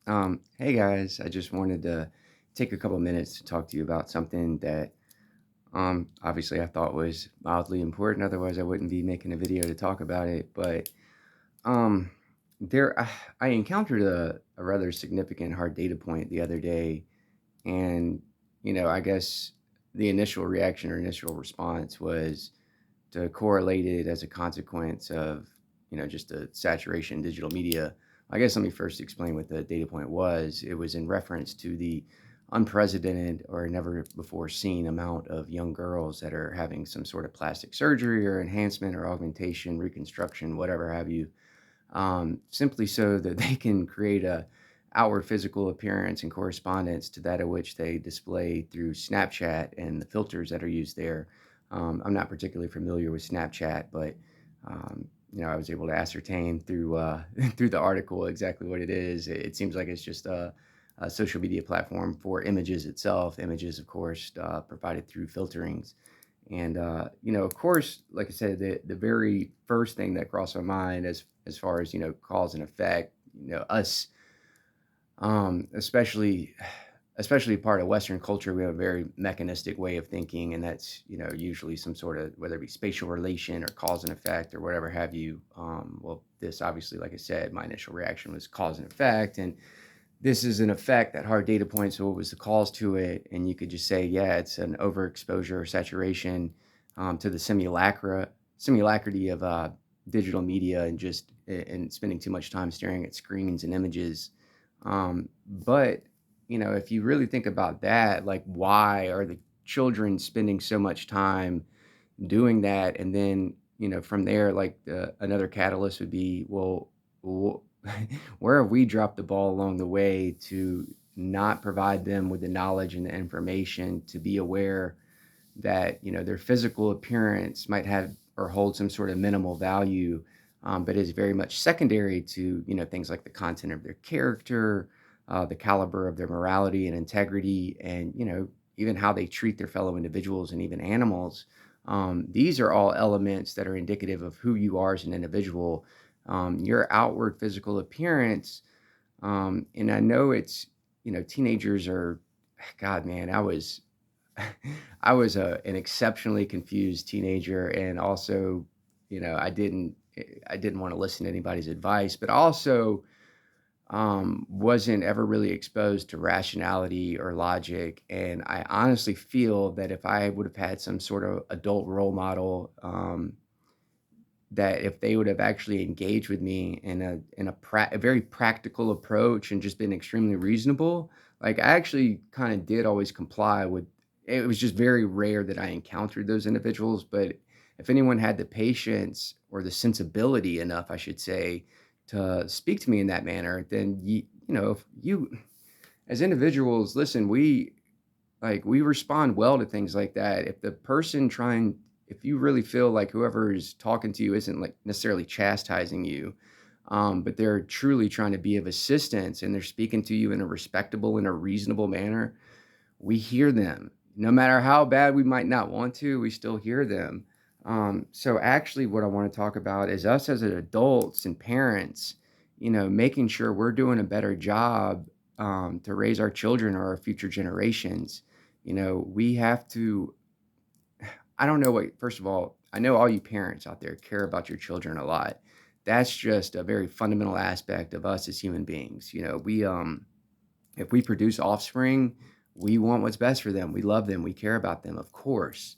Hey guys, I just wanted to take a couple minutes to talk to you about something that obviously I thought was mildly important. Otherwise, I wouldn't be making a video to talk about it. But um, there, I encountered a rather significant hard data point the other day, and I guess the initial reaction or initial response was to correlate it as a consequence of, just the saturation in digital media. I guess let me first explain what the data point was. It was in reference to the unprecedented or never before seen amount of young girls that are having some sort of plastic surgery or enhancement or augmentation, reconstruction, whatever have you, simply so that they can create a outward physical appearance and correspondence to that of which they display through Snapchat and the filters that are used there. I'm not particularly familiar with Snapchat, but I was able to ascertain through through the article exactly what it is. It seems like it's just a social media platform for images itself. Images, of course, provided through filterings. And of course, like I said, the very first thing that crossed my mind as far as cause and effect, us, especially part of Western culture, we have a very mechanistic way of thinking, and that's usually some sort of, whether it be spatial relation or cause and effect or whatever have you. Well, this obviously, like I said, my initial reaction was cause and effect, and this is an effect, that hard data point. So what was the cause to it? And you could just say, yeah, it's an overexposure or saturation to the simulacrity of digital media, and just and spending too much time staring at screens and images. But if you really think about that, like, why are the children spending so much time doing that? And then from there, like, another catalyst would be, well, wh- where have we dropped the ball along the way to not provide them with the knowledge and the information to be aware that their physical appearance might have or hold some sort of minimal value, but is very much secondary to things like the content of their character, the caliber of their morality and integrity, and even how they treat their fellow individuals and even animals. These are all elements that are indicative of who you are as an individual. Your outward physical appearance, and I know it's teenagers are, God, man, I was an exceptionally confused teenager, and also, I didn't want to listen to anybody's advice, but also wasn't ever really exposed to rationality or logic. And I honestly feel that if I would have had some sort of adult role model, that if they would have actually engaged with me in a very practical approach and just been extremely reasonable, like, I actually kind of did always comply with. It was just very rare that I encountered those individuals, but if anyone had the patience or the sensibility enough, I should say, to speak to me in that manner, then if you, as individuals, listen, we respond well to things like that. If you really feel like whoever is talking to you isn't, like, necessarily chastising you, but they're truly trying to be of assistance, and they're speaking to you in a respectable and a reasonable manner, we hear them. No matter how bad we might not want to, we still hear them. So actually, what I want to talk about is us as adults and parents, making sure we're doing a better job to raise our children or our future generations. We have to, I don't know what, first of all, I know all you parents out there care about your children a lot. That's just a very fundamental aspect of us as human beings. If we produce offspring, we want what's best for them. We love them. We care about them, of course.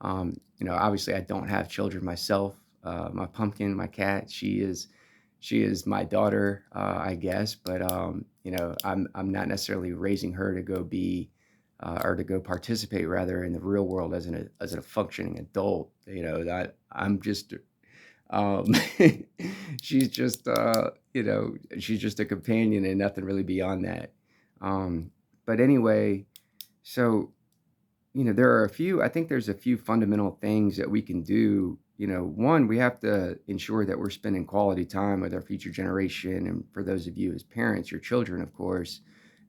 Obviously, I don't have children myself. My pumpkin, my cat, she is my daughter, I guess. But I'm not necessarily raising her to go be, or to go participate rather in the real world as a functioning adult. That I'm just um, she's just, she's just a companion and nothing really beyond that. Um, but anyway, so, I think there's a few fundamental things that we can do. One, we have to ensure that we're spending quality time with our future generation. And for those of you as parents, your children, of course.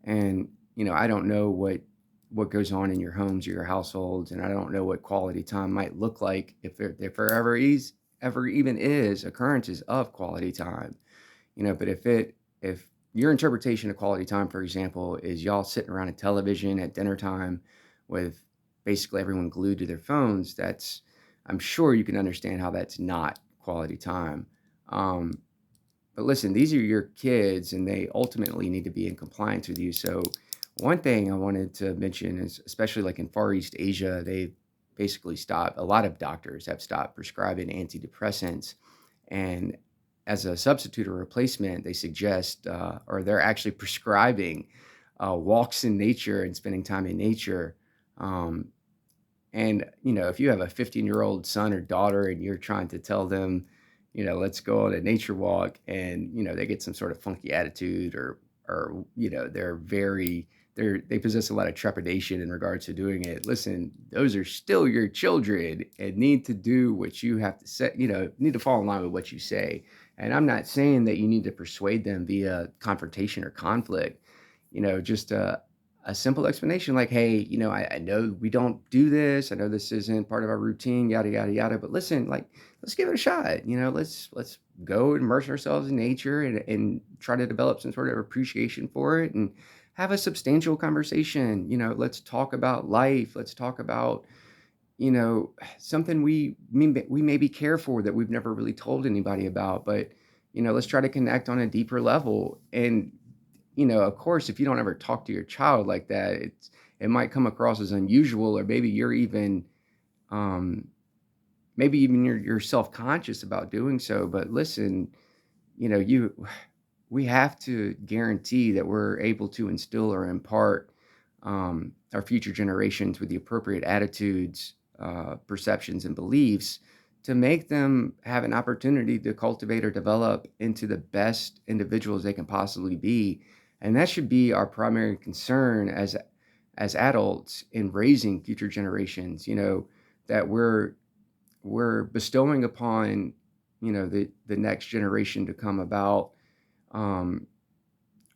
And, I don't know what goes on in your homes or your households, and I don't know what quality time might look like, if there ever even is occurrences of quality time. But if your interpretation of quality time, for example, is y'all sitting around a television at dinner time with basically everyone glued to their phones. That's I'm sure you can understand how that's not quality time. Um, but listen, these are your kids, and they ultimately need to be in compliance with you. So, one thing I wanted to mention is, especially like in Far East Asia, they basically stopped. A lot of doctors have stopped prescribing antidepressants, and as a substitute or replacement, they suggest, or they're actually prescribing walks in nature and spending time in nature. Um, and, if you have a 15-year-old son or daughter and you're trying to tell them, let's go on a nature walk, and, they get some sort of funky attitude, or, they possess a lot of trepidation in regards to doing it. Listen, those are still your children and need to do what you have to say, need to fall in line with what you say. And I'm not saying that you need to persuade them via confrontation or conflict, just a simple explanation like, "Hey, I know we don't do this. I know this isn't part of our routine, yada yada yada. But listen, like, let's give it a shot. Let's go immerse ourselves in nature and try to develop some sort of appreciation for it and have a substantial conversation. Let's talk about life. Let's talk about something we maybe care for that we've never really told anybody about. But let's try to connect on a deeper level. And of course, if you don't ever talk to your child like that, it might come across as unusual, or maybe you're even, um, maybe even you're self-conscious about doing so. But listen, you we have to guarantee that we're able to instill or impart our future generations with the appropriate attitudes, perceptions, and beliefs to make them have an opportunity to cultivate or develop into the best individuals they can possibly be. And that should be our primary concern as adults in raising future generations, that we're bestowing upon, the next generation to come about, um,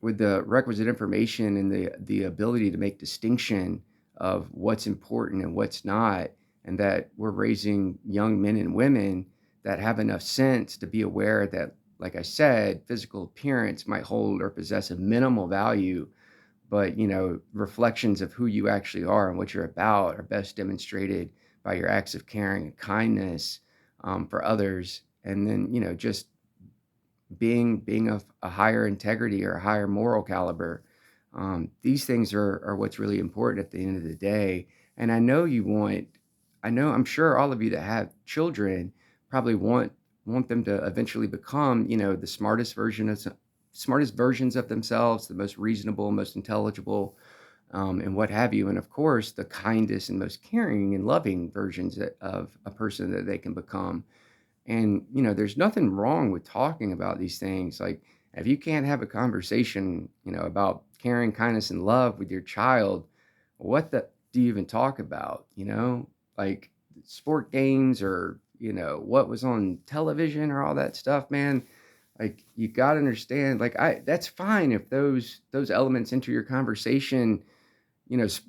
with the requisite information and the ability to make distinction of what's important and what's not, and that we're raising young men and women that have enough sense to be aware that, like I said, physical appearance might hold or possess a minimal value, but reflections of who you actually are and what you're about are best demonstrated by your acts of caring and kindness, for others, and then just being of a higher integrity or a higher moral caliber. These things are what's really important at the end of the day. And I'm sure all of you that have children probably want them to eventually become, the smartest versions of themselves, the most reasonable, most intelligible, and what have you. And of course, the kindest and most caring and loving versions of a person that they can become. And, there's nothing wrong with talking about these things. Like, if you can't have a conversation, about caring, kindness, and love with your child, what the do you even talk about? Like sport games, or, what was on television, or all that stuff, man. Like, you got to understand, like, that's fine if those elements enter your conversation,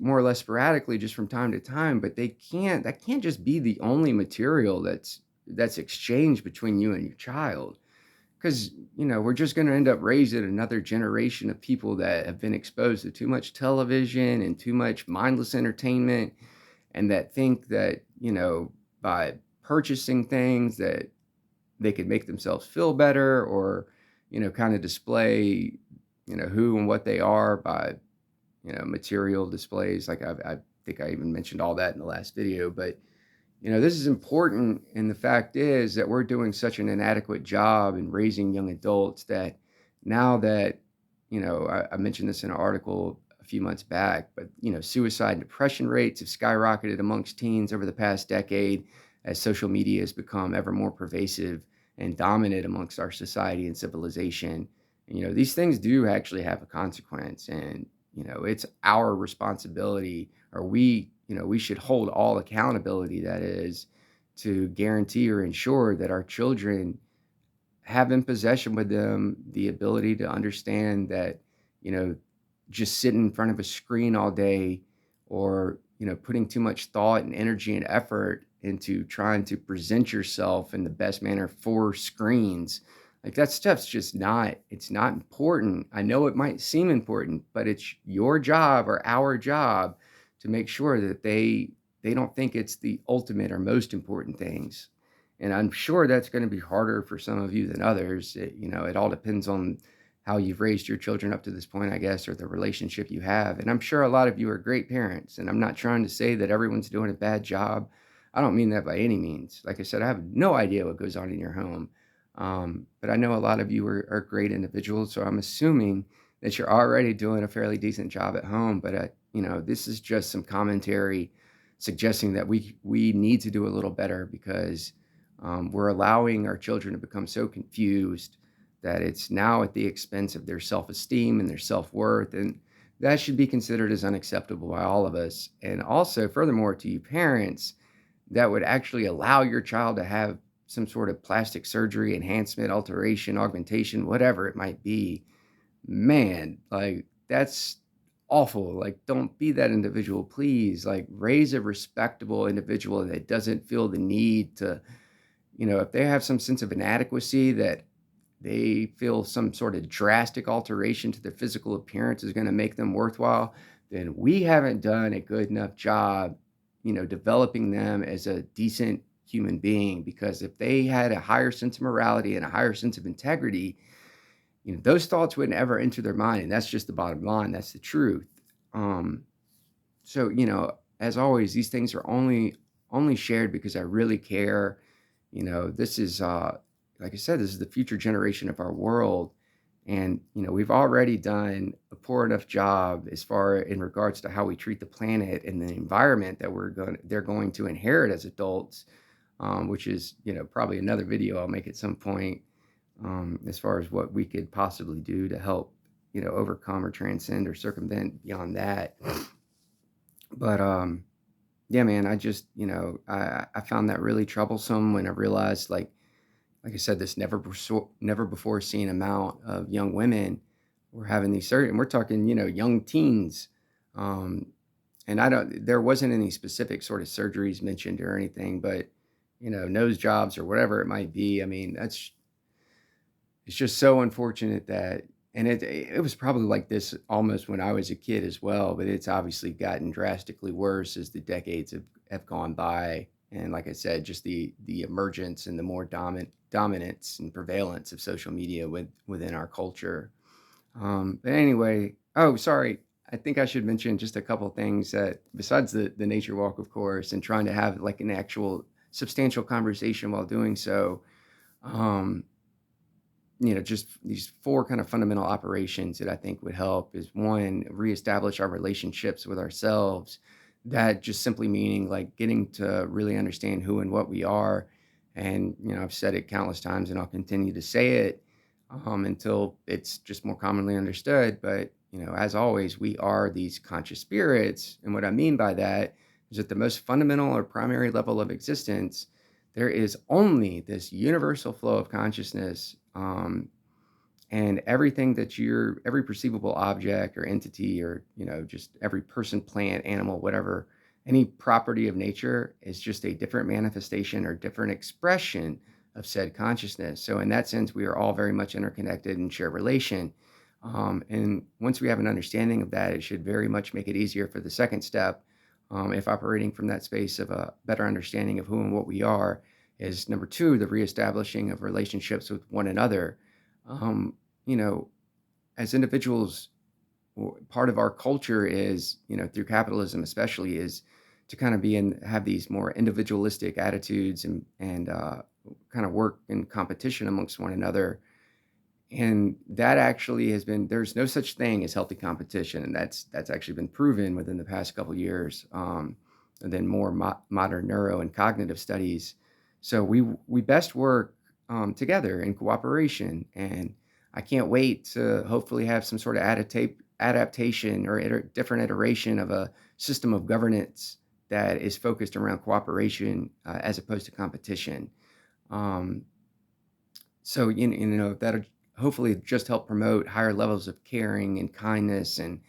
more or less sporadically, just from time to time, but that can't just be the only material that's exchanged between you and your child. Because, we're just going to end up raising another generation of people that have been exposed to too much television and too much mindless entertainment, and that think that, by purchasing things that they could make themselves feel better, or, kind of display, who and what they are by, material displays. Like, I think I even mentioned all that in the last video. But this is important, and the fact is that we're doing such an inadequate job in raising young adults that now that, I mentioned this in an article a few months back, but, suicide and depression rates have skyrocketed amongst teens over the past decade as social media has become ever more pervasive and dominant amongst our society and civilization. And, these things do actually have a consequence, and, it's our responsibility, or we should hold all accountability, that is, to guarantee or ensure that our children have in possession with them the ability to understand that, you know, just sitting in front of a screen all day, or, putting too much thought and energy and effort into trying to present yourself in the best manner for screens, Like that stuff's just not it's not important. I know it might seem important, but it's your job or our job to make sure that they don't think it's the ultimate or most important things. And I'm sure that's going to be harder for some of you than others. It all depends on how you've raised your children up to this point, I guess, or the relationship you have. And I'm sure a lot of you are great parents. And I'm not trying to say that everyone's doing a bad job. I don't mean that by any means. Like I said, I have no idea what goes on in your home. But I know a lot of you are great individuals, so I'm assuming that you're already doing a fairly decent job at home. But this is just some commentary suggesting that we need to do a little better because we're allowing our children to become so confused that it's now at the expense of their self-esteem and their self-worth, and that should be considered as unacceptable by all of us. And also, furthermore, to you parents, that would actually allow your child to have some sort of plastic surgery, enhancement, alteration, augmentation, whatever it might be, man, like that's awful. Like, don't be that individual, please. Like, raise a respectable individual that doesn't feel the need to, if they have some sense of inadequacy that they feel some sort of drastic alteration to their physical appearance is going to make them worthwhile, then we haven't done a good enough job, developing them as a decent human being. Because if they had a higher sense of morality and a higher sense of integrity, those thoughts wouldn't ever enter their mind. And that's just the bottom line. That's the truth. Um, so, as always, these things are only shared because I really care. This is like I said, this is the future generation of our world. And, we've already done a poor enough job as far in regards to how we treat the planet and the environment that they're going to inherit as adults, which is, probably another video I'll make at some point, as far as what we could possibly do to help, overcome or transcend or circumvent beyond that. But, yeah, man, I just, I found that really troublesome when I realized, like I said, this never before seen amount of young women were having these surgeries, and we're talking, young teens. Um, and there wasn't any specific sort of surgeries mentioned or anything, but, nose jobs or whatever it might be. I mean, it's just so unfortunate that, and it was probably like this almost when I was a kid as well, but it's obviously gotten drastically worse as the decades have gone by. And like I said, just the emergence and the more dominance and prevalence of social media within our culture. But anyway, oh, sorry. I think I should mention just a couple things that besides the nature walk, of course, and trying to have like an actual substantial conversation while doing so. Um, just these four kind of fundamental operations that I think would help is one, reestablish our relationships with ourselves. That just simply meaning like getting to really understand who and what we are. And, I've said it countless times and I'll continue to say it until it's just more commonly understood. But, as always, we are these conscious spirits. And what I mean by that is at the most fundamental or primary level of existence, there is only this universal flow of consciousness, and everything every perceivable object or entity or, just every person, plant, animal, whatever, any property of nature is just a different manifestation or different expression of said consciousness. So in that sense, we are all very much interconnected and share relation. And once we have an understanding of that, it should very much make it easier for the second step, if operating from that space of a better understanding of who and what we are, is number two, the reestablishing of relationships with one another. Um, you know, as individuals, part of our culture is, through capitalism especially, is to kind of have these more individualistic attitudes and kind of work in competition amongst one another. And that actually there's no such thing as healthy competition. And that's actually been proven within the past couple of years. And then more modern neuro and cognitive studies. So we best work together in cooperation. And I can't wait to hopefully have some sort of adaptation or different iteration of a system of governance that is focused around cooperation as opposed to competition. Um, so that'll hopefully just help promote higher levels of caring and kindness and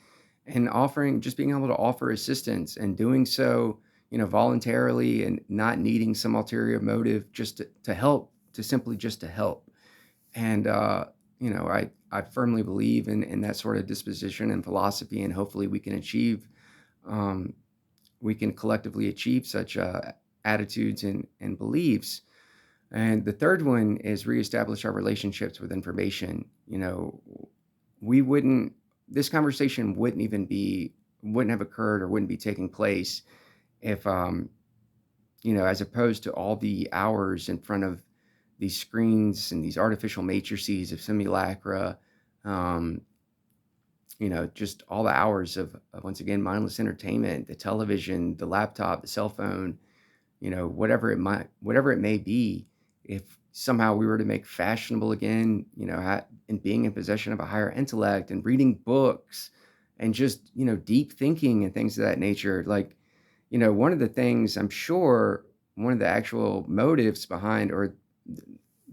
just being able to offer assistance and doing so, voluntarily and not needing some ulterior motive, just to help, to simply just to help. And I firmly believe in that sort of disposition and philosophy, and hopefully um, we can collectively achieve such attitudes and beliefs. And the third one is reestablish our relationships with information. We wouldn't, this conversation wouldn't have occurred or wouldn't be taking place if, as opposed to all the hours in front of these screens and these artificial matrices of simulacra, um, just all the hours of, once again, mindless entertainment, the television, the laptop, the cell phone, whatever it may be. If somehow we were to make fashionable again, and being in possession of a higher intellect and reading books and just, deep thinking and things of that nature, like, one of the things I'm sure, one of the actual motives behind, or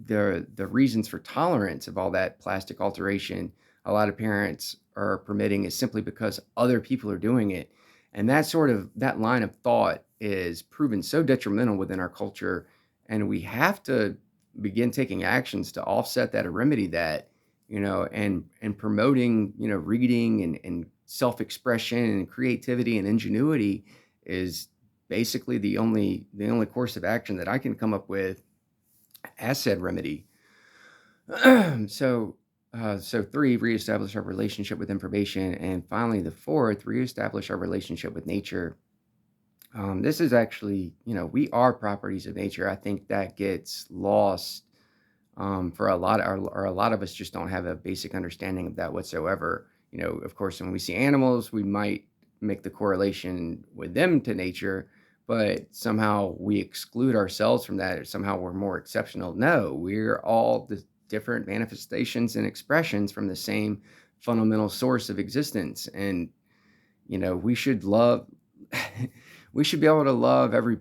the reasons for tolerance of all that plastic alteration a lot of parents are permitting is simply because other people are doing it. And that line of thought is proven so detrimental within our culture. And we have to begin taking actions to offset that or remedy that, and promoting, reading and self-expression and creativity and ingenuity is basically the only course of action that I can come up with as said remedy. so, so three, reestablish our relationship with information, and finally, the fourth, reestablish our relationship with nature. This is actually, we are properties of nature. I think that gets lost for a lot of us just don't have a basic understanding of that whatsoever. Of course, when we see animals, we might make the correlation with them to nature, but somehow we exclude ourselves from that, or somehow we're more exceptional. No, we're all the different manifestations and expressions from the same fundamental source of existence. And, we should love, we should be able to love every,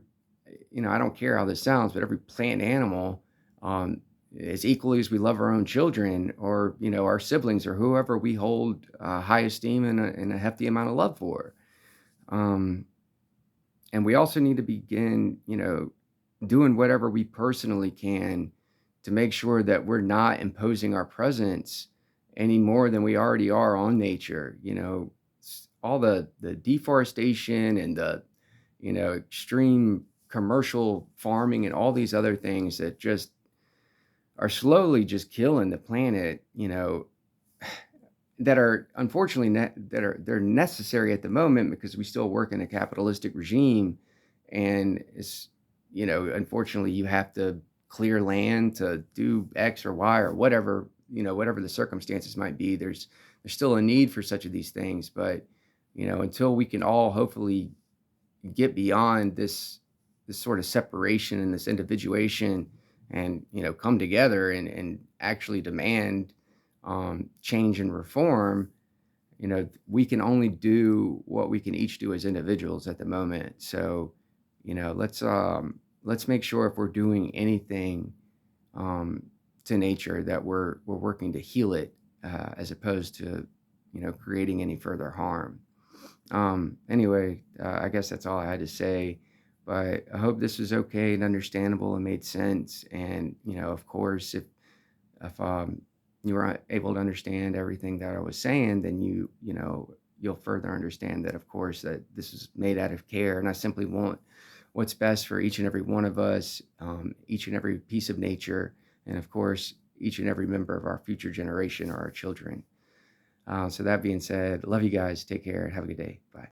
I don't care how this sounds, but every plant and animal, um, as equally as we love our own children, or, our siblings, or whoever we hold high esteem and a hefty amount of love for. Um, and we also need to begin, doing whatever we personally can to make sure that we're not imposing our presence any more than we already are on nature. All the deforestation and the, extreme commercial farming and all these other things that just are slowly just killing the planet, that are unfortunately they're necessary at the moment because we still work in a capitalistic regime. And it's, unfortunately, you have to clear land to do X or Y or whatever, whatever the circumstances might be. There's still a need for such of these things. But, until we can all hopefully get beyond this sort of separation and this individuation, and, come together and actually demand change and reform, we can only do what we can each do as individuals at the moment. So, let's make sure if we're doing anything um, to nature that we're working to heal it, as opposed to, creating any further harm. Anyway, I guess that's all I had to say. But I hope this was okay and understandable and made sense. And, of course, if you were able to understand everything that I was saying, then you'll further understand that, of course, that this is made out of care, and I simply want what's best for each and every one of us, each and every piece of nature, and of course, each and every member of our future generation or our children. So that being said, love you guys. Take care. Have a good day. Bye.